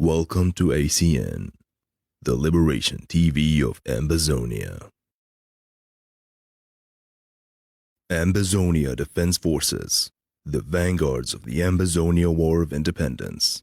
Welcome to ACN, the Liberation TV of Ambazonia. Ambazonia Defense Forces, the vanguards of the Ambazonia War of Independence.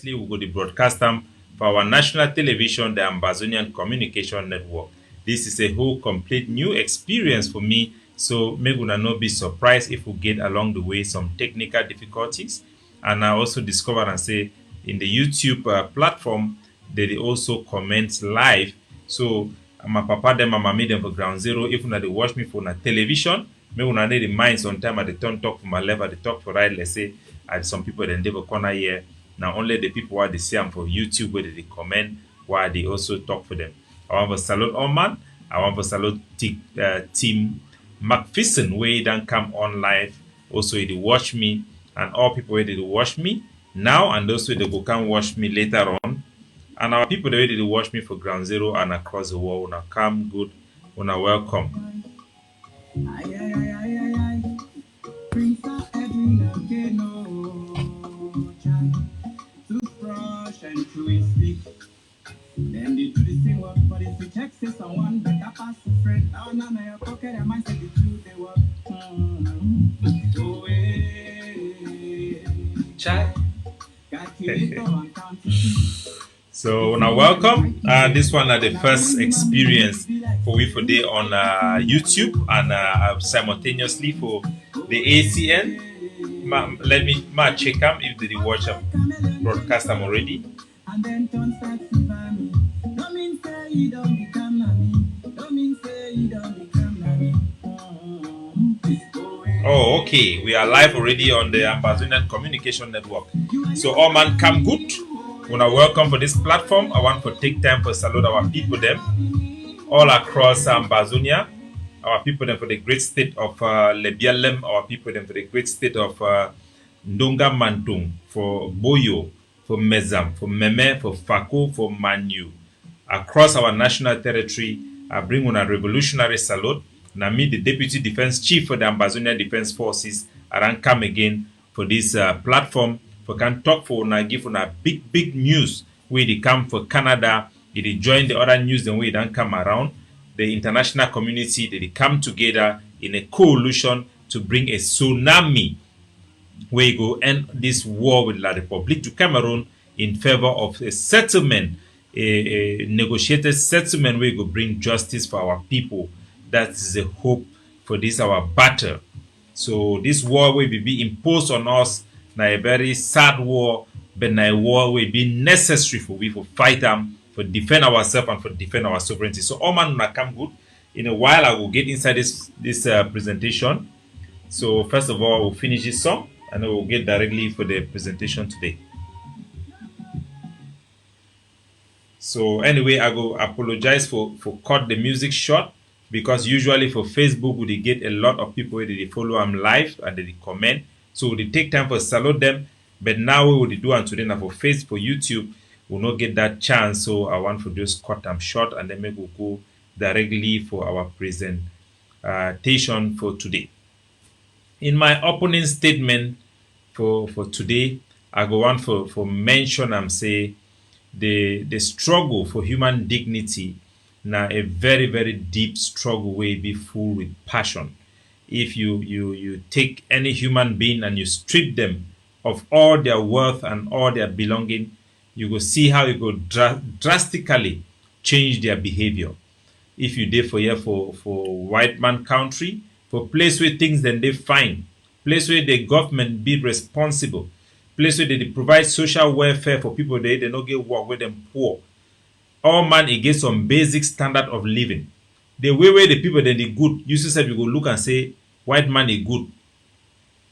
We go to broadcast them for our national television, the Ambazonian Communication Network. This is a whole complete new experience for me, so maybe we not be surprised if we get along the way some technical difficulties. And I also discovered and say in the YouTube platform, they also comment live. So my papa them and my made them for Ground Zero. If they watch me for television, maybe I need the mind sometime at the turn talk for my left, at the talk for right. Let's say some people then they will corner here. Now only the people who they see them for YouTube where they comment, where they also talk for them. I want to salute Oman. I want to salute Team McPherson where they don't come on live. Also they watch me and all people where they watch me now and also they go come watch me later on. And our people where they watch me for Ground Zero and across the world. Now come good, wanna welcome. Then they do the same work, but if you check say someone better pass a friend. Now in your pocket, I might say the truth they work. So now welcome. This one is the first experience for we for day on YouTube and simultaneously for the ACN. Let me check them if they watch them broadcast them already. And then turn start to buy me. Don't mean say you don't become me. Don't mean say you don't become me. Oh, okay. We are live already on the Ambazonian Communication Network. So all man come good. Wanna welcome for this platform. I want to take time for salute our people them all across Ambazonia. Our people them for the great state of Lebialem. Our people them for the great state of Ndonga Mantung, for Boyo, for Mezam, for Meme, for Fako, for Manu. Across our national territory, I bring on a revolutionary salute. And I meet the Deputy Defense Chief for the Ambazonia Defense Forces. I don't come again for this platform. For can talk for and give on a big news where they come for Canada. They join the other news and we don't come around. The international community, they come together in a coalition to bring a tsunami where you go end this war with La République du Cameroon in favor of a settlement, a negotiated settlement where you go bring justice for our people. That is the hope for this our battle. So this war will be imposed on us. Now a very sad war, but now a war will be necessary for we to fight them, for defend ourselves and for defend our sovereignty. So all man will come good. In a while I will get inside this presentation. So first of all, we'll finish this song. And we'll get directly for the presentation today. So anyway, I go apologize for cut the music short because usually for Facebook we get a lot of people they follow them live and they comment. So they take time for salute them. But now we will do and today now for Facebook, for YouTube, we'll not get that chance. So I want to just cut them short and then maybe we'll go directly for our presentation for today. In my opening statement for today, I go on for mention and say the struggle for human dignity now a very deep struggle will be full with passion. If you take any human being and you strip them of all their worth and all their belonging, you will see how it will drastically change their behavior. If you did for here for white man country, for place where things then they find, place where the government be responsible, place where they provide social welfare for people they don't get work with them poor. All man it gets some basic standard of living. The way where the people then they good, you see you go look and say white man is good.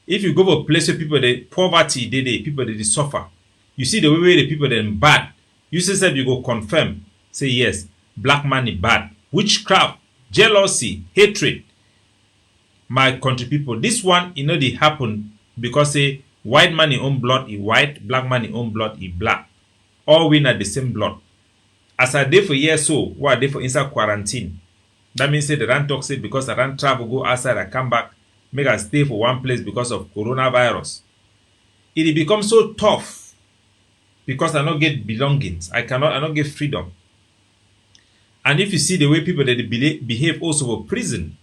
If you go for a place where people the poverty they people they suffer, you see the way where the people then bad, you see you go confirm, say yes, black man is bad, witchcraft, jealousy, hatred. my country people, this one, they happen because say white man in own blood is white, black man in own blood is black. All we not the same blood. As I dey for years so, what I dey for inside quarantine. That means say they don't talk say because I don't travel, go outside, I come back, make I stay for one place because of coronavirus. It becomes so tough because I don't get belongings. I don't get freedom. And if you see the way people that they behave also for prison,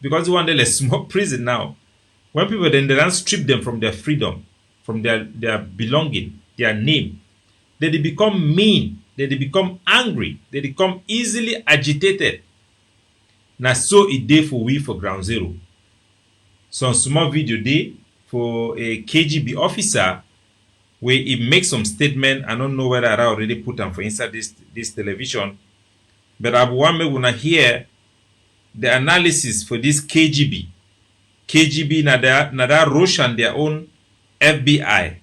because one day a small prison now, when people then they don't strip them from their freedom, from their belonging, their name, they become mean, they become angry, they become easily agitated. Now so it day for we for Ground Zero. Some small video day for a KGB officer where he makes some statement. I don't know whether I already put them for inside this television, but I want me to hear the analysis for this KGB. KGB na that Russian their own FBI.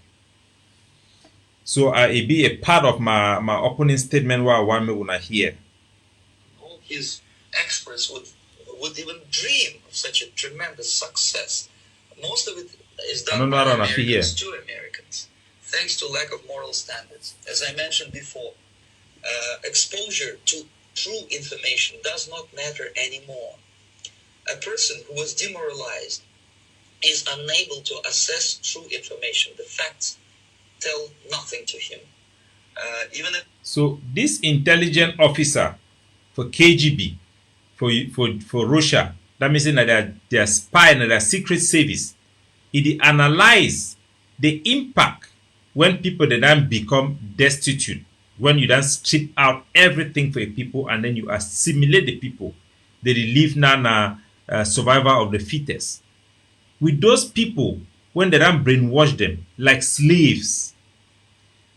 So it be a part of my opening statement where I want me to hear. All his experts would even dream of such a tremendous success. Most of it is done by Americans to Americans, thanks to lack of moral standards. As I mentioned before, exposure to true information does not matter anymore. A person who was demoralized is unable to assess true information. The facts tell nothing to him. So this intelligent officer for KGB, for Russia, that means that their spy and their secret service, it analyze the impact when people then become destitute, when you then strip out everything for people and then you assimilate the people, they live now survival of the fittest. With those people, when they then brainwash them like slaves,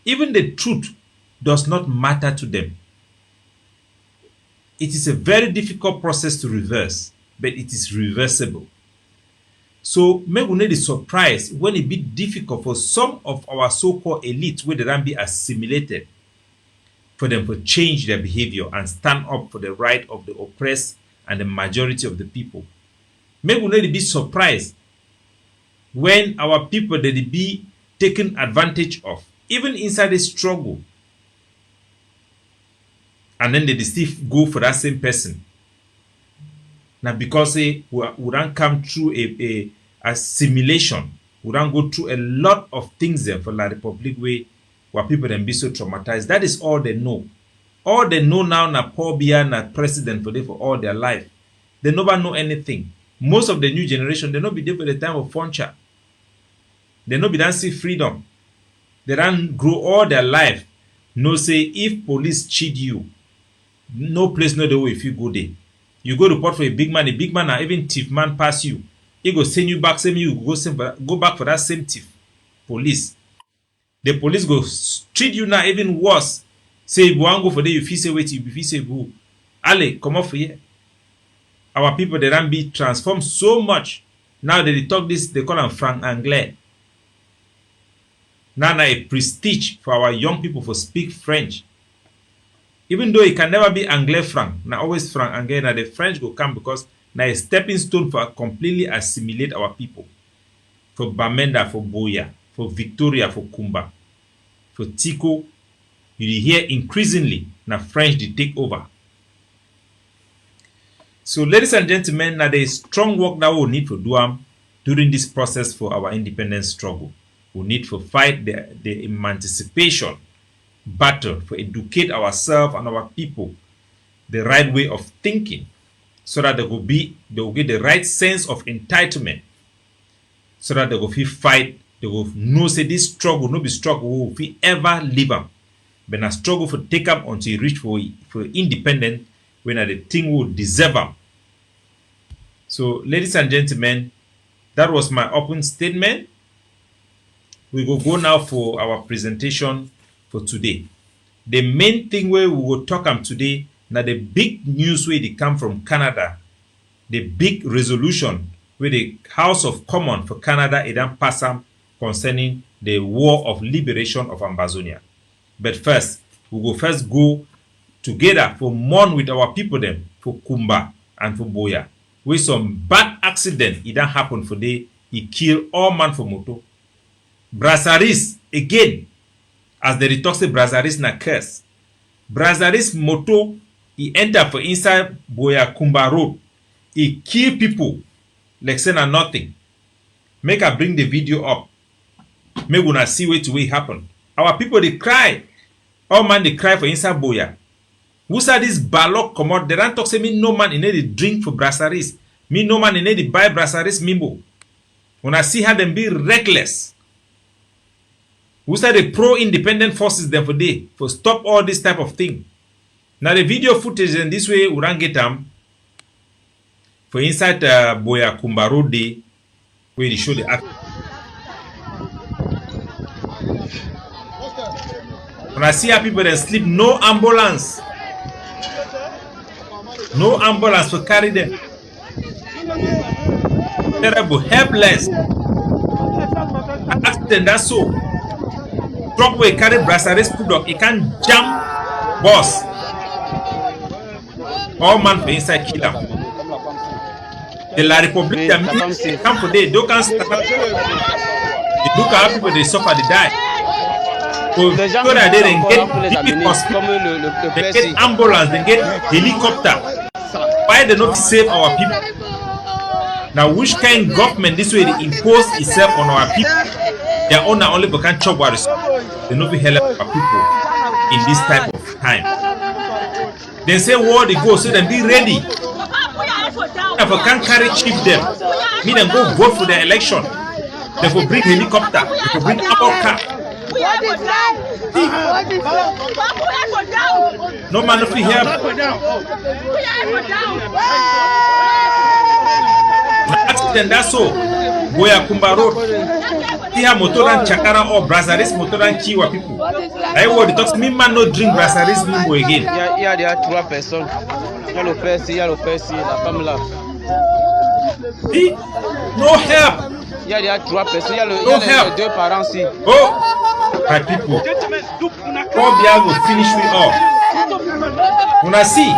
even the truth does not matter to them. It is a very difficult process to reverse, but it is reversible. So maybe we need a surprise when it be difficult for some of our so-called elites where they then be assimilated, for them to change their behavior and stand up for the right of the oppressed and the majority of the people. Maybe we need to be surprised when our people they be taken advantage of, even inside the struggle. And then they still go for that same person. Now because we don't come through a assimilation, we don't go through a lot of things there for La Republic where people then be so traumatized. That is all they know. All they know now na Paul Biya na president for all their life. They never know anything. Most of the new generation, they not be there for the time of Foncha. They not be done see freedom. They don't grow all their life. No say if police cheat you, no place no the way if you go there. You go report for a big man or even thief man pass you. He go send you back, same you go back for that same thief. Police. The police go treat you now even worse. Say if you want go for there, you feel say wait, you feel say go. Ale, come off here. Our people they don't be transformed so much. Now they talk this, they call them franc anglais. Now a prestige for our young people for speak French. Even though it can never be anglais franc, now always franc anglais, now the French go come because now a stepping stone for completely assimilate our people. For Bamenda, for Boya, for Victoria, for Kumba, for Tico, you hear increasingly now French they take over. So ladies and gentlemen, now there is strong work that we will need to do during this process for our independence struggle. We need to fight the emancipation battle, for educate ourselves and our people the right way of thinking, so that they will get the right sense of entitlement, so that they will feel fight, they will know say this struggle no be struggle we will ever live them, but a struggle for take up until you reach for independent when the thing will deserve them. So ladies and gentlemen, that was my open statement. We will go now for our presentation for today. The main thing where we will talk about today, now the big news where they come from Canada, the big resolution where the House of Commons for Canada it then pass concerning the war of liberation of Ambazonia. But first, we will go together for mourn with our people them for Kumba and for Boya. with some bad accident, it don't happen for day, he kill all man for moto. Brassaris, again, as the talk say Brassaris na curse. Brassaris moto, he enter for inside Boyakumba Road. He kill people like say na nothing. Make her bring the video up. Make una see what will happen. Our people they cry. All man they cry for inside Boya. Who said this balok come out? They don't talk say me no man in any drink for Brassaris. Me no man in any buy Brassaris mimbo. When I see how them be reckless. Who said the pro-independent forces them for day for stop all this type of thing. Now the video footage in this way we don't get them for inside Boyakumba Road day where they show the act. When I see how people that sleep, no ambulance. No ambulance for carry them. Terrible, helpless. Accident, that's so. Truck where carry Brassaris put up, it can jump boss. All man for inside kill them. The La Republic that come for day, don't can start. They look at how people they suffer, they die. So that they then get big hospital, they get ambulance, they get helicopter. Why they not save our people? Now which kind of government this way they impose itself on our people? Their owner only can chop what they not be help our people in this type of time. They say where they go, so then be ready. If I can't carry chief them, me them go vote for the election. They will bring helicopter, they will bring ammo car. No man if we help. Accident that's so. Boyakumba Road. Here motoran chakara or Brassaris motoran kiwa people. I want to talk me man no drink Brassaris mimbo again. Yeah, there are 3 personnes. Il y a le père, la femme là. No help. Il y a 3 personnes. Il y a les 2 parents ici. Oh, my people. God will finish me off. When I see,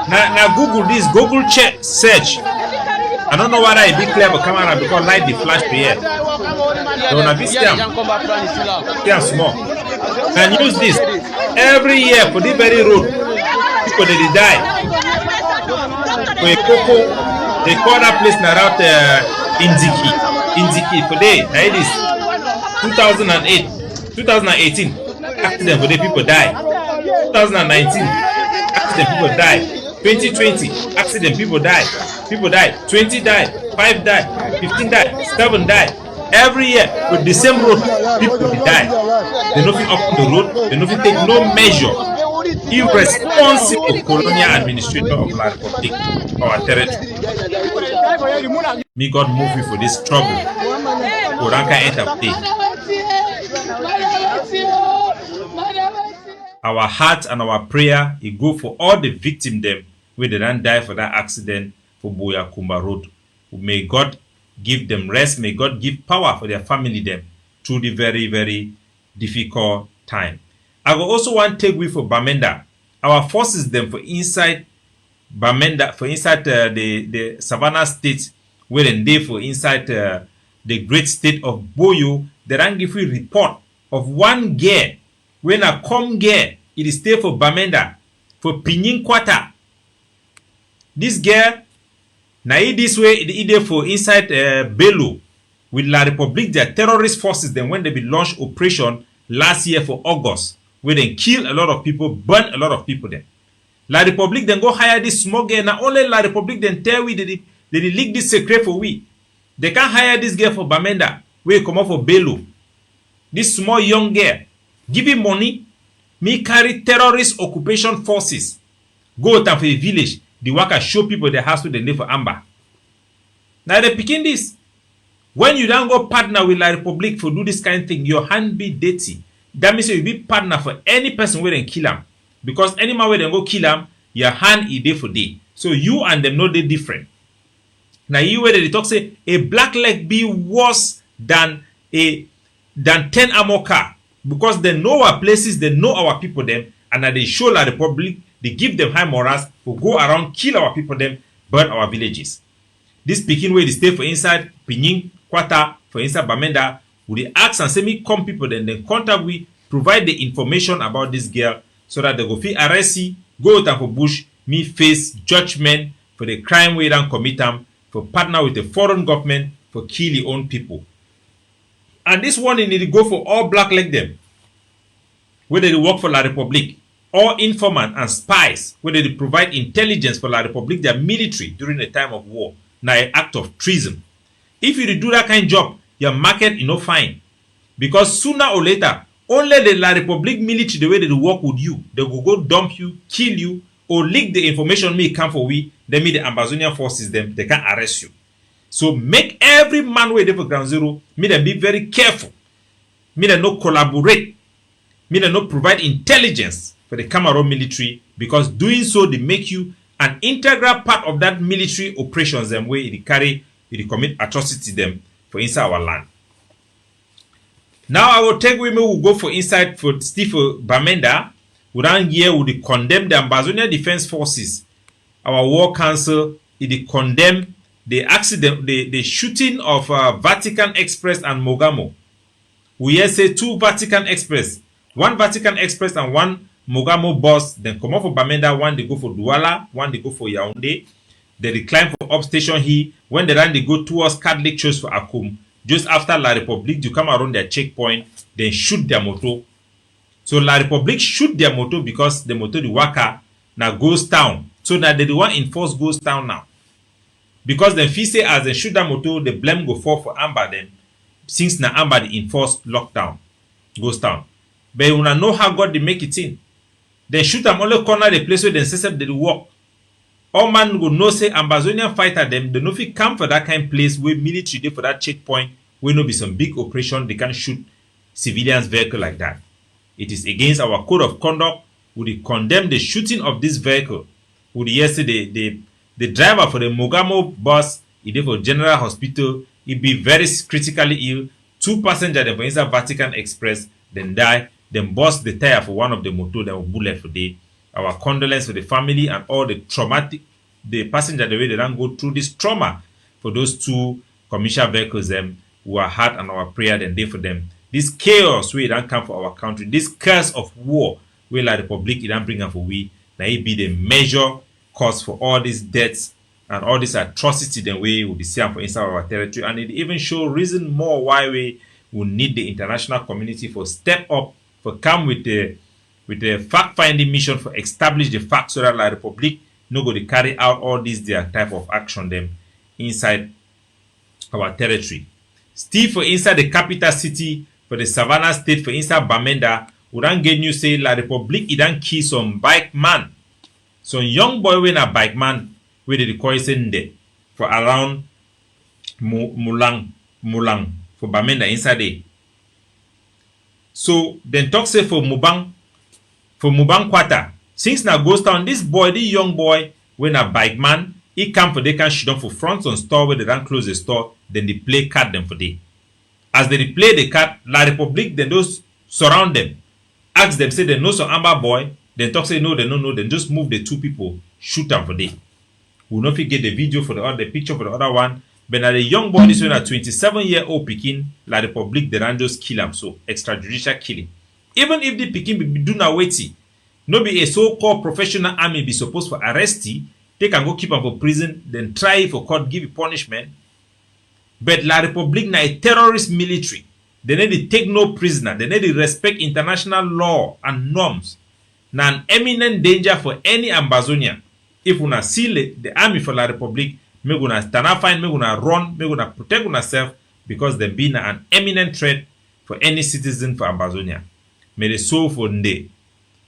now Google this, Google check, search. I don't know whether I be clever camera because light the flash to here. When I be scam small. And use this every year for this very road. People they die. For a coco, they call that place now out Inziki for day. That is 2008, 2018 accident for the people die. 2019 accident people die. 2020 accident people die. People die. 20 die. 5 die. 15 die. 7 die. Every year with the same road, people die. They don't up on the road. They don't take no measure. Irresponsible colonial administrator of La Republic, our territory. May God move you for this trouble. Koranka end of day. Our heart and our prayer it go for all the victims them where they don't die for that accident for Boyakumba Road. May God give them rest. May God give power for their family them through the very, very difficult time. I will also want to take with for Bamenda. Our forces them for inside Bamenda, for inside the Savannah state, where they for inside the great state of Boyo. They don't give you report of one girl when a come girl it is stay for Bamenda for Pinyin Quarter. This girl now this way it is for inside Bello with La Republique, their terrorist forces. Then when they be launched operation last year for August, where they kill a lot of people, burn a lot of people there. La Republique then go hire this small girl. Now only La Republique then tell we they leak this secret for we. They can't hire this girl for Bamenda. We come up for Bello. This small young girl. Give him money. Me carry terrorist occupation forces. Go down for a village. The worker show people the house where they live for Amber. Now they picking this. When you don't go partner with La Republique for do this kind of thing, your hand be dirty. That means you be partner for any person where they kill them. Because any man where they go kill them, your hand is there for day. So you and them know they different. Now you where they talk say a black leg be worse than 10 armor car. Because they know our places, they know our people them, and they show La Republique, they give them high morals to go around, kill our people them, burn our villages. This Pekin way they stay for inside Pinyin, Kwata, for inside Bamenda, would they ask and say me come people then contact we, provide the information about this girl so that they go feel arrest you, go out and for bush, me face judgment for the crime we don't commit them, for partner with the foreign government, for kill your own people. And this one, they need to go for all black like them, whether they work for La Republique, all informant and spies, whether they provide intelligence for La Republique, their military during the time of war, now an act of treason. If you do that kind of job, your market is not fine. Because sooner or later, only the La Republique military, the way they work with you, they will go dump you, kill you, or leak the information may come for we, then me the Ambazonian forces them, they can arrest you. So make every man way there for ground zero, me them be very careful. Me them not collaborate. Me them not provide intelligence for the Cameroon military, because doing so they make you an integral part of that military operations them where they carry, they commit atrocity them for inside our land. Now I will take women who go for inside for Steve Bamenda, who down here would condemn the Ambazonian Defense Forces. Our war council, it condemn the accident, the shooting of Vatican Express and Mogamo. We here say 2 Vatican Express, 1 Vatican Express and 1 Mogamo bus, then come off for Bamenda, 1 they go for Douala, 1 they go for Yaoundé. They climb for up station here. When they run, they go towards Catholic Church for Akoum. Just after La Republique, you come around their checkpoint, then shoot their motor. So La Republique shoot their motor because the motor, the worker, now goes down. So now they want enforce goes down now. Because then fee say as they shoot that motor, the blame go fall for Amber then. Since now Amber the enforced lockdown goes down. But you wanna know how God they make it in. Then shoot them only corner the place where they say they work. All man go know say Ambazonian fighter them, they no fit come for that kind of place where military dey for that checkpoint, where no be some big operation, they can shoot civilians vehicle like that. It is against our code of conduct. We condemn the shooting of this vehicle. We yesterday the driver for the Mogamo bus, he dey for General Hospital, he be very critically ill. 2 passengers dem for inside Vatican Express, then die, then burst the tire for one of the motor, then bullet for day. Our condolence for the family and all the passenger the way they don't go through this trauma for those 2 commercial vehicles them who are hurt, and our prayer then day for them. This chaos where it don't come for our country, this curse of war where La Republique it don't bring up for we, now it be the major cause for all these deaths and all this atrocity then we will be seeing for inside our territory, and it even show reason more why we will need the international community for step up, for come with the fact-finding mission for establish the facts so that La Republique no go to carry out all these their type of action them inside our territory. Still for inside the capital city, for the Savannah state, for inside Bamenda, we don't get you say La Republique it don't kill some bike man. Some young boy when a bike man where they call it for around Mulang for Bamenda inside there. So then talk say for Mubang Kwata. Since now goes down, this young boy, when a bike man, he come for they can shoot them for front on store where they don't close the store, then they play card them for day. As they play the card, La Republique, then those surround them. Ask them, say they know some Amber boy, then talk say no, they don't know, then just move the 2 people, shoot them for day. We'll not forget the video for the picture for the other one. But now the young boy, this one a 27-year-old Pekin, La Republique, they don't just kill him, so extrajudicial killing. Even if the Pekin be do not waiting, no be a so-called professional army be supposed for arrest he, they can go keep him for prison, then try for court, give you punishment. But La Republique na a terrorist military. They need to take no prisoner. They need to respect international law and norms. Na an eminent danger for any Ambazonian. If una see the army for La Republique, me gonna stand up fine, me gonna run, me gonna protect una self, because they be an eminent threat for any citizen for Ambazonia. May the soul for Nde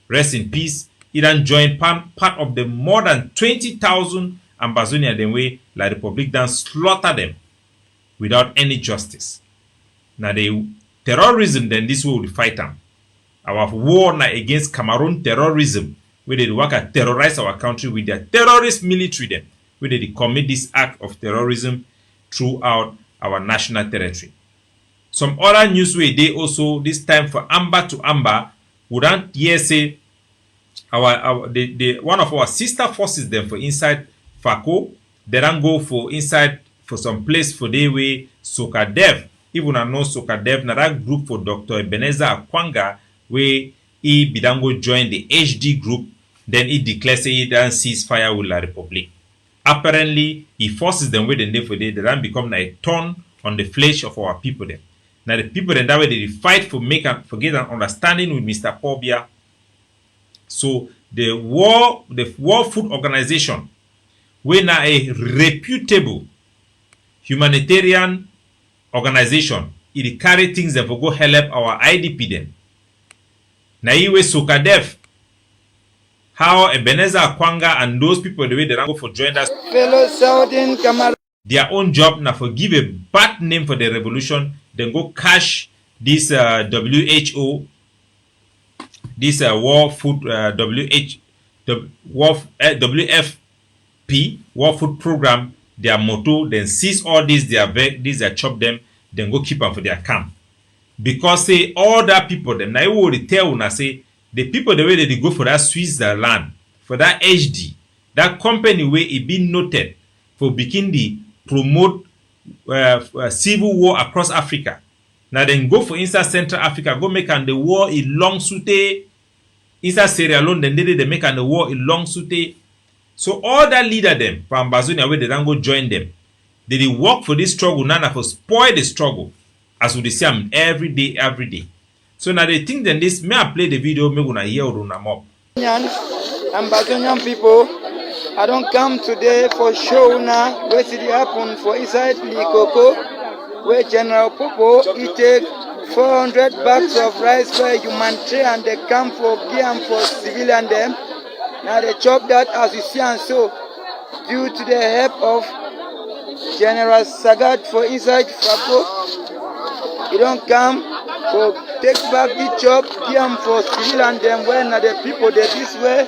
rest in peace. It done join part of the more than 20,000 Ambazonia the way La Republique done slaughter them without any justice. Now the terrorism then this way we fight them. Our war now against Cameroon terrorism, where they work at terrorize our country with their terrorist military then, where they commit this act of terrorism throughout our national territory. Some other news way they also this time for Amber to Amber wouldn't hear say one of our sister forces them for inside Fako they don't go for inside for some place for the way Sokadev. Even I know Sokadev, na that group for Dr. Ebenezer Akwanga, where he Bidango joined the HD group, then he declares he don't ceasefire with La Republic. Apparently, he forces them where they live for day, they don't become like a thorn on the flesh of our people then. Now the people then that way they fight for get an understanding with Mr. Paul Biya. So the World Food Organization, we now a reputable humanitarian organization, it carry things that will go help our IDP then. Now iwe Sokadev, how Ebenezer Akwanga and those people the way they don't go for join us. Fellow Southern Cameroon. Their own job now for give a bad name for the revolution, then go cash this WHO, this World Food WFP World Food Program, their motto, then seize all these their chop them, then go keep them for their camp. Because say all that people them now you will tell una say the people the way they go for that Switzerland, for that HD, that company where it been noted for beginning the promote civil war across Africa. Now then go for inside Central Africa, go make an the war in long sute. Inside Sierra Leone, then they make an the war in long sute. So all that leader them from Ambazonia where they don't go join them. They work for this struggle now for spoil the struggle. As we see them every day. So now they think then this may I play the video, me gonna hear Runa Mob. Ambazonian people, I don't come today for show now. Where did it happen for inside Likoko, where General Popo he take 400 bags of rice for humanitarian they come for game for civilian them. Now they chop that as you see and so due to the help of General Sagat for inside Fako. He don't come for take back the chop game for civilian them when the people they this way.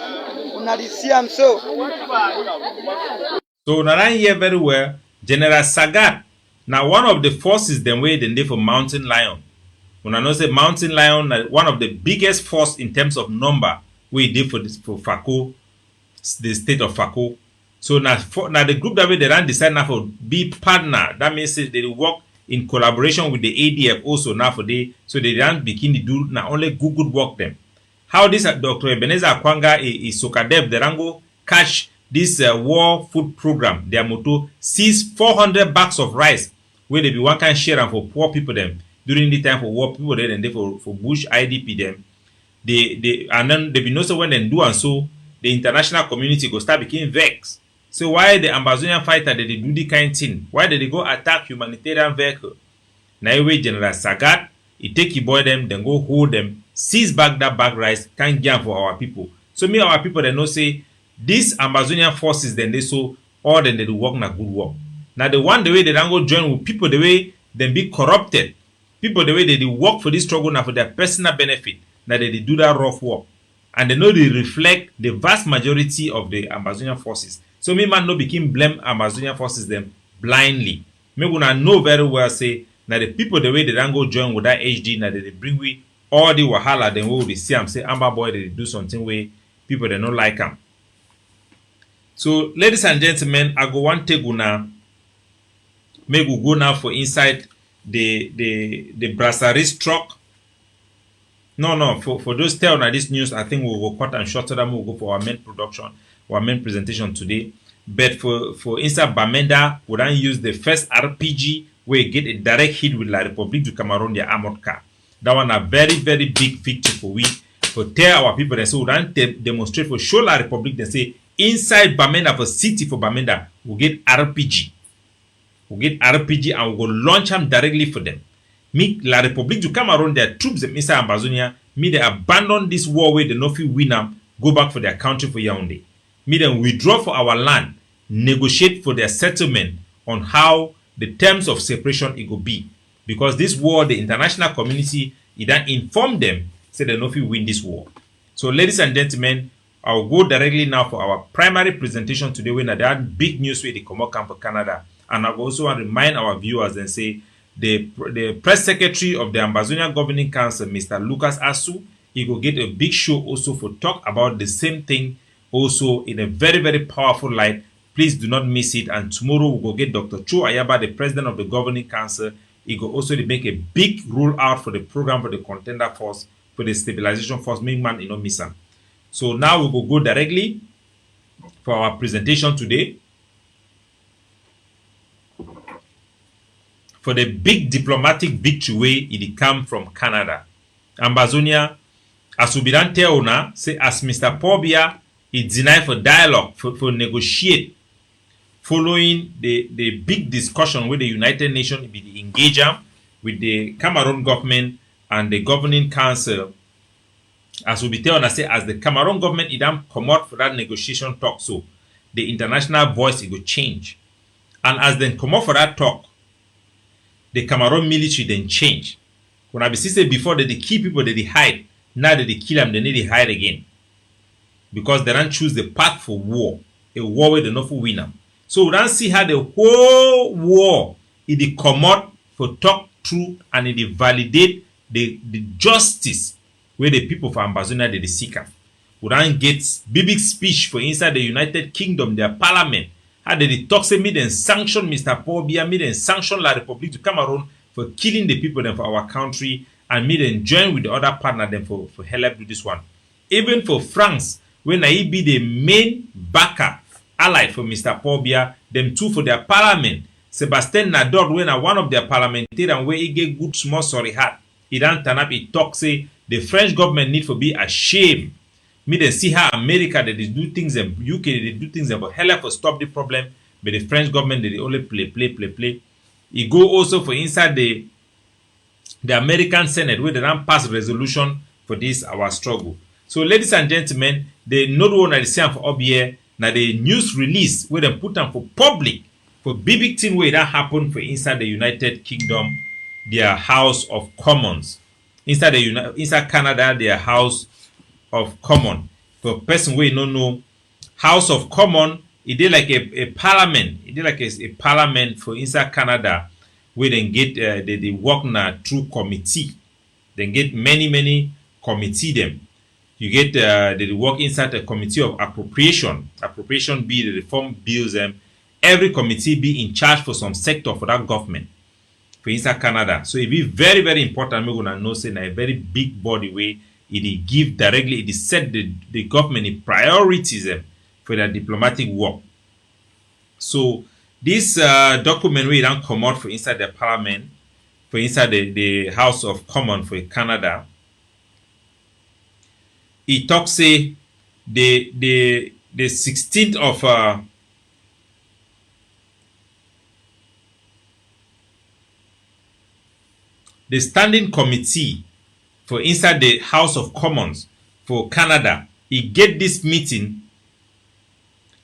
So now hear very well, General Sagat. Now one of the forces them way they for Mountain Lion. When I know say Mountain Lion, one of the biggest force in terms of number we did for Fako, the state of Fako. So now the group that way they ran decide now for be partner. That means they work in collaboration with the ADF also now for they so they don't begin to do now only good work them. How this Dr. Ebenezer Akwanga is Sokadev, the Rango catch this war food program, their motto, seize 400 bags of rice, where they be one can share them for poor people them during the time for war people there and they for bush IDP them. They and then they be no so when they do and so the international community go start becoming vexed. So why the Ambazonian fighter they do the kind thing? Why did they go attack humanitarian vehicle? Now way General Sagat, he take he boy them, then go hold them. Seize back that bag rice, can't get for our people. So me our people they know say these Ambazonian forces then they so all then they do work na good work. Now the one the way they don't go join with people the way they be corrupted. People the way they do work for this struggle now for their personal benefit. Now they do that rough work. And they know they reflect the vast majority of the Ambazonian forces. So me man no begin blame Ambazonian forces them blindly. Me gonna know very well say now the people the way they don't go join with that HD now they bring we all the wahala then we will see them say Amba boy they do something way people they don't like them. So ladies and gentlemen, I go one take now. Make we go now for inside the brasserie truck. No, for those tell now this news, I think we'll go cut and shorter than we'll go for our main production, our main presentation today. But for inside Bamenda, we don't use the first RPG where you get a direct hit with La République du Cameroon, their armored car. That one a very, very big victory for we. For tell our people that say we don't demonstrate for show La République, they say inside Bamenda for city for Bamenda, we get RPG. We get RPG and we go launch them directly for them. Me La République du Cameroon, their troops inside Ambazonia, me they abandon this war where they no fit win them, go back for their country for Yaoundé. Me then withdraw for our land, negotiate for their settlement on how the terms of separation it will be. Because this war, the international community, it then informed them, say they no fit win this war. So ladies and gentlemen, I'll go directly now for our primary presentation today when they had big news with the Comox camp for Canada. And I also want to remind our viewers and say the press secretary of the Ambazonia Governing Council, Mr. Lucas Asu, he will get a big show also for talk about the same thing also in a very, very powerful light, Please do not miss it. And tomorrow we'll go get Dr. Cho Ayaba, the president of the governing council. He will also make a big rule out for the program for the contender force, for the stabilization force, make man miss them. So now we will go directly for our presentation today. For the big diplomatic victory it come from Canada. Ambazonia, as we began tell now, say as Mr. Paul Biya, he denied for dialogue, for negotiate, following the big discussion with the United Nations, be the engager with the Cameroon government and the governing council. As we be tell now, say as the Cameroon government it don't come out for that negotiation talk, so the international voice it will change. And as they come out for that talk, the Cameroon military then change. When I be say before that they kill people that they hide, now that they kill them, they need to hide again. Because they don't choose the path for war, a war where they not for win them. So we don't see how the whole war it come out for talk through and it validate the justice where the people for Ambazonia they seek them. We don't get big speech for inside the United Kingdom, their parliament. How they talk say me then sanction Mr. Paul Biya, me then sanction La République du Cameroon for killing the people then for our country, and me then join with the other partner then for help do this one. Even for France, when I be the main backer ally for Mr. Paul Biya, them two for their parliament. Sebastien Nador, when one of their parliamentarians where he get good small sorry heart, he don't turn up, he talk say the French government need to be ashamed. Me then see how America they do things and UK they do things about hell for stop the problem, but the French government they only play. He go also for inside the American Senate where they don't pass resolution for this our struggle. So ladies and gentlemen, the not one that is saying for up here now the news release where they put them for public for big thing where that happen for inside the United Kingdom, their House of Commons. Inside Canada, their House of Common. For person we don't know, House of Common, it is like a parliament. It is like a parliament for inside Canada where they get they work now through committee. They get many committee them. You get they work inside a committee of appropriation. Appropriation be the reform bills them. Every committee be in charge for some sector for that government. For inside Canada. So it be very important. We're gonna know say a very big body way. It give directly, it set the government in priorities for their diplomatic work. So this document we don't come out for inside the parliament, for inside the House of Commons for Canada. It talks say the 16th of the standing committee for inside the House of Commons for Canada, he get this meeting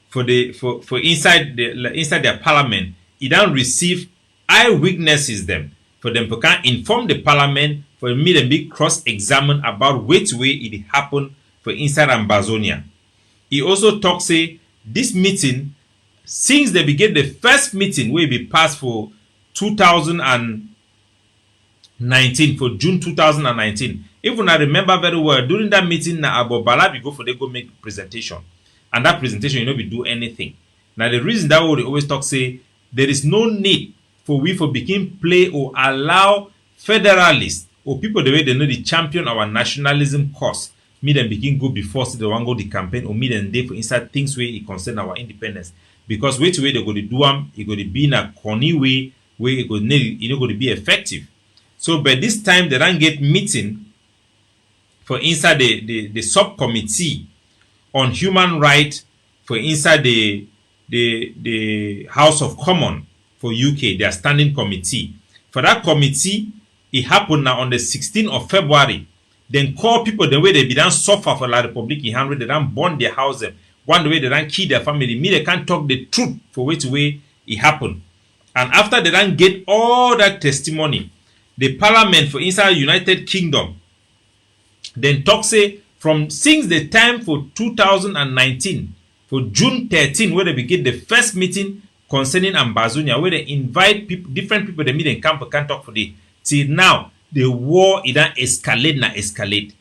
for inside their parliament. He don't receive eyewitnesses them for them to can inform the parliament for me to be cross-examined about which way it happened for inside Ambazonia. He also talks say this meeting since they began the first meeting will be passed for 2019 for June 2019. Even I remember very well during that meeting na Abo Bala go for they go make presentation, and that presentation we do anything. Now the reason that we always talk say there is no need for we for begin play or allow federalists or people the way they know the champion our nationalism cause. Me them begin go before so they want go the campaign or me them they for inside things where it concern our independence, because which way they go to do them, it go to be in a corny way where it go to be effective. So by this time they don't get meeting for inside the subcommittee on human rights for inside the House of Commons for UK, their standing committee. For that committee, it happened now on the 16th of February. Then call people the way they be done suffer for La République in Henry, they don't burn their house, one way they don't kill their family. Me, they can't talk the truth for which way it happened. And after they don't get all that testimony, the parliament for inside United Kingdom then talk say from since the time for 2019 for June 13 where they begin the first meeting concerning Ambazonia where they invite people, different people they meet in camp can talk for the till now the war it escalate.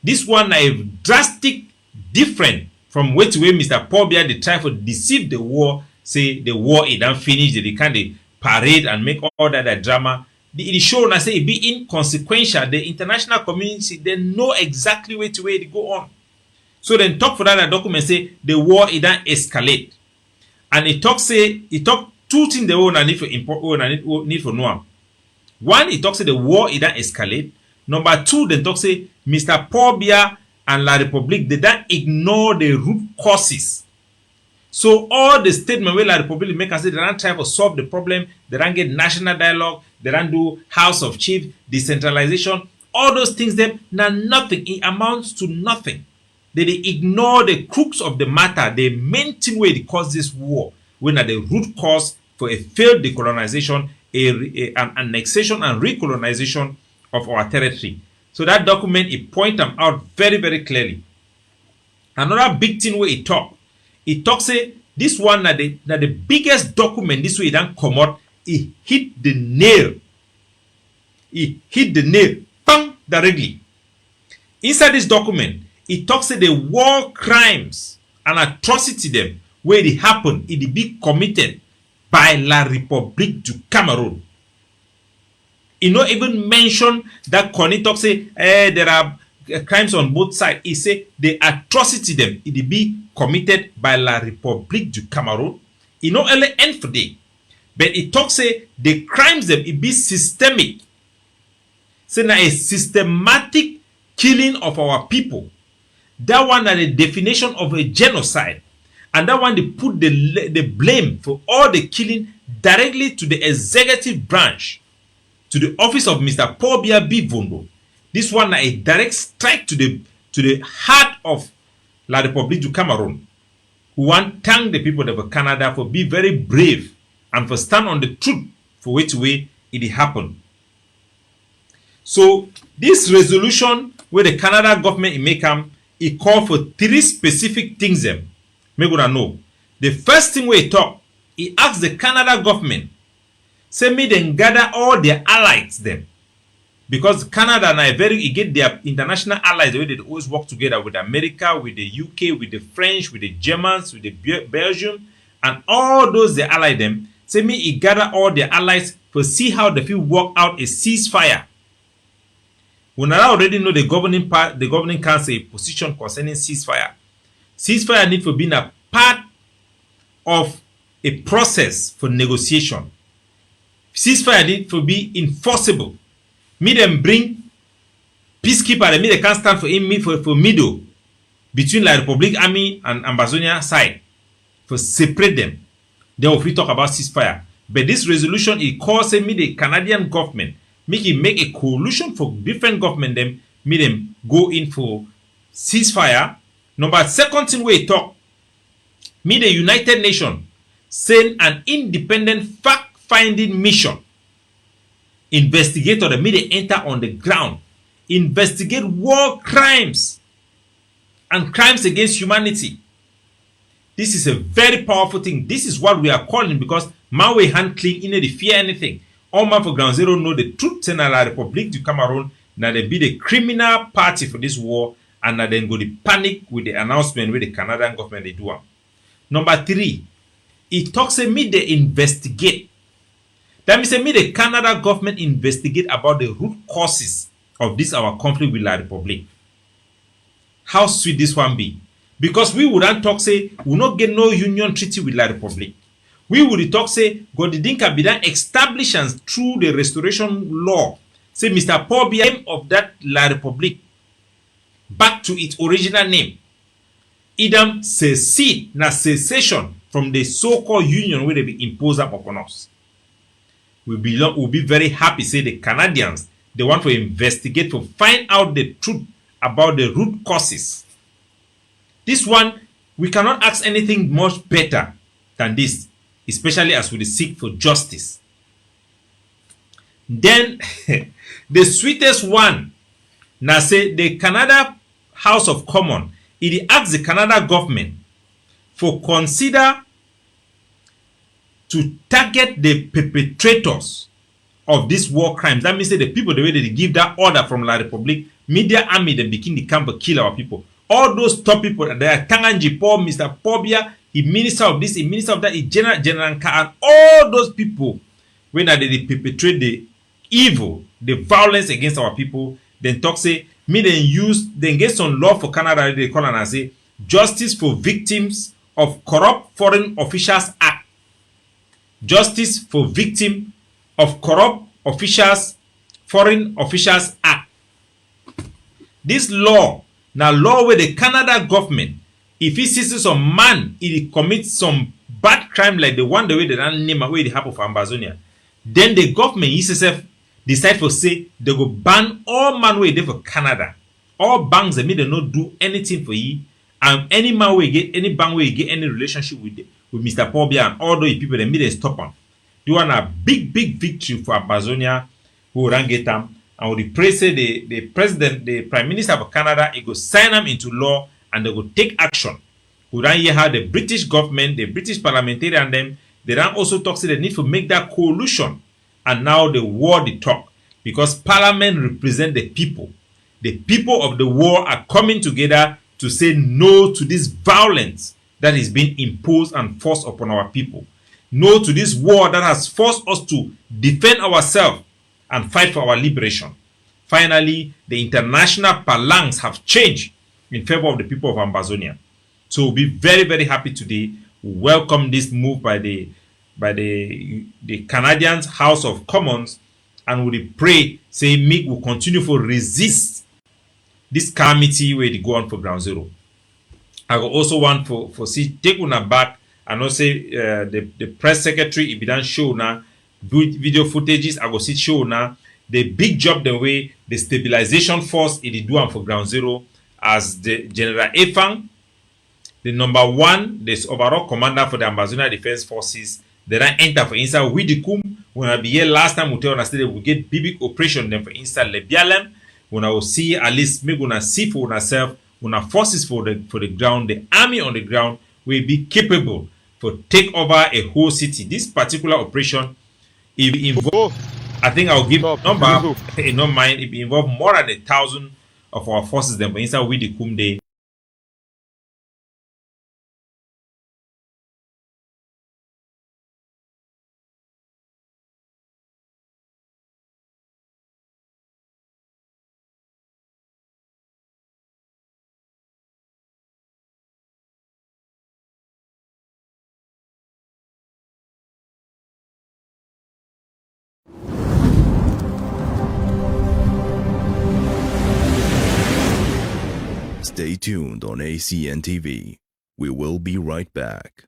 This one is drastic different from way to way Mr. Paul Biya they try to deceive the war, say the war is done finished, they kind of parade and make all that drama. The show and I say it be inconsequential. The international community they know exactly way to way they go on. So then talk for that document say the war it done escalate. And it talk two things the war need for need for know. One, it talks say the war it done escalate. Number two, then talk say Mr. Paul Biya and La Republique they don't ignore the root causes. So all the statement where La Republique make us say they don't try to solve the problem, they don't get national dialogue, they don't do House of Chiefs, decentralization, all those things them now nothing. It amounts to nothing. They ignore the crux of the matter, the main thing where they cause this war, when are the root cause for a failed decolonization, an annexation and recolonization of our territory. So that document it point them out very, very clearly. Another big thing where it talks say this one that the biggest document this way it don't come out, it hit the nail. It hit the nail, bang, directly. Inside this document, it talks say the war crimes and atrocity them where it happen, it be committed by La Republique du Cameroon. It not even mention that Connie talk say there are crimes on both sides. It say the atrocity them it be committed by La Republique du Cameroon. It not only end for day, but it talk say the crimes them it be systemic. Say now a systematic killing of our people. That one are the definition of a genocide, and that one they put the blame for all the killing directly to the executive branch, to the office of Mr. Paul Biya Bivoundo. This one is a direct strike to the heart of La Republique du Cameroon, who want to thank the people of Canada for being very brave and for stand on the truth for which way it happened. So this resolution where the Canada government make them, it call for 3 specific things them. Make una know. The first thing we talk, it asks the Canada government, say me then gather all their allies them. Because Canada now it get their international allies the way they always work together with America, with the UK, with the French, with the Germans, with the Belgium, and all those they ally them. Say me it gather all their allies to see how they feel work out a ceasefire. We now already know the governing council position concerning ceasefire. Ceasefire need to be a part of a process for negotiation. Ceasefire need to be enforceable. Me them bring peacekeeper, me they can't stand for middle between La Republique Army and Ambazonia side for separate them. Then we talk about ceasefire. But this resolution it calls me the Canadian government make a coalition for different government them go in for ceasefire. Number second thing we talk, me the United Nations send an independent fact-finding mission. Investigator the me enter on the ground, investigate war crimes and crimes against humanity. This is a very powerful thing. This is what we are calling because man we hand clean in the fear anything. All man for ground zero know the truth in La Republique du Cameroon now they be the criminal party for this war and now then go the panic with the announcement with the Canadian government they do. Number 3, it talks say me they investigate. That means say me the Canada government investigate about the root causes of this our conflict with La Republique. How sweet this one be? Because we wouldn't talk say we not get no union treaty with La Republique. We would talk say God didn't be done established through the restoration law. Say Mr. Paul Biya of that La Republique back to its original name. Idam secede na cessation from the so-called union where they be imposed upon us. We'll be very happy say the Canadians they want to investigate to find out the truth about the root causes. This one we cannot ask anything much better than this, especially as we seek for justice. Then the sweetest one now say the Canada House of Commons it asks the Canada government for consider to target the perpetrators of these war crimes. That means that the people the way they give that order from La Republique, media army they begin to come to kill our people. all those top people, there are Tanganji Paul, Mr. Pobia, he minister of this, he minister of that, he General Nka, and all those people, when they perpetrate the evil, the violence against our people, then talk say, me then get some law for Canada, they call and say, Justice for Victims of Corrupt Foreign Officials Act. Justice for Victims of Corrupt Officials, Foreign Officials Act. This law, now law where the Canada government, if he sees some man, he commits some bad crime like the one the way they don't name away the happen for Ambazonia, then the government itself decide for say they go ban all man way there for Canada. All banks they not do anything for you, and any man way get any bank way get any relationship with Mr. Pobia and all those people they stop them. They want a big victory for Ambazonia who ran get them. And we pray say the president, the prime minister of Canada, he go sign them into law and they go take action. We don't hear how the British government, the British parliamentarian them, they don't also talk say they need to make that coalition. And now the war they talk. Because parliament represent the people. The people of the war are coming together to say no to this violence that is being imposed and forced upon our people. No to this war that has forced us to defend ourselves and fight for our liberation. Finally, the international phalanx have changed in favor of the people of Ambazonia. So we'll be very happy today. We welcome this move by the Canadian House of Commons, and we pray, say, make will continue to resist this calamity where they go on for ground zero. I will also want for see take una back and also say the press secretary if he don't show now video footages I go see show now the big job the way the stabilization force it do for ground zero as the General Efang, the number one, the overall commander for the Ambazonia Defense Forces. They don't enter for inside Widikum. When I be here last time, we tell us that we get big operation them for inside Lebialem. When I will see at least maybe gonna see for ourselves, when our forces for the ground, the army on the ground will be capable for take over a whole city. This particular operation, if it involve, I think I'll give number, in no mind, if it involve more than 1,000 of our forces them for inside Widikum Day. Stay tuned on ACN TV. We will be right back.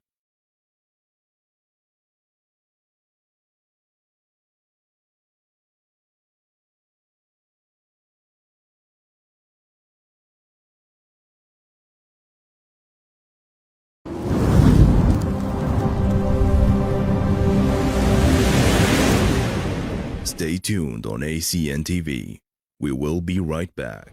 Stay tuned on ACN TV. We will be right back.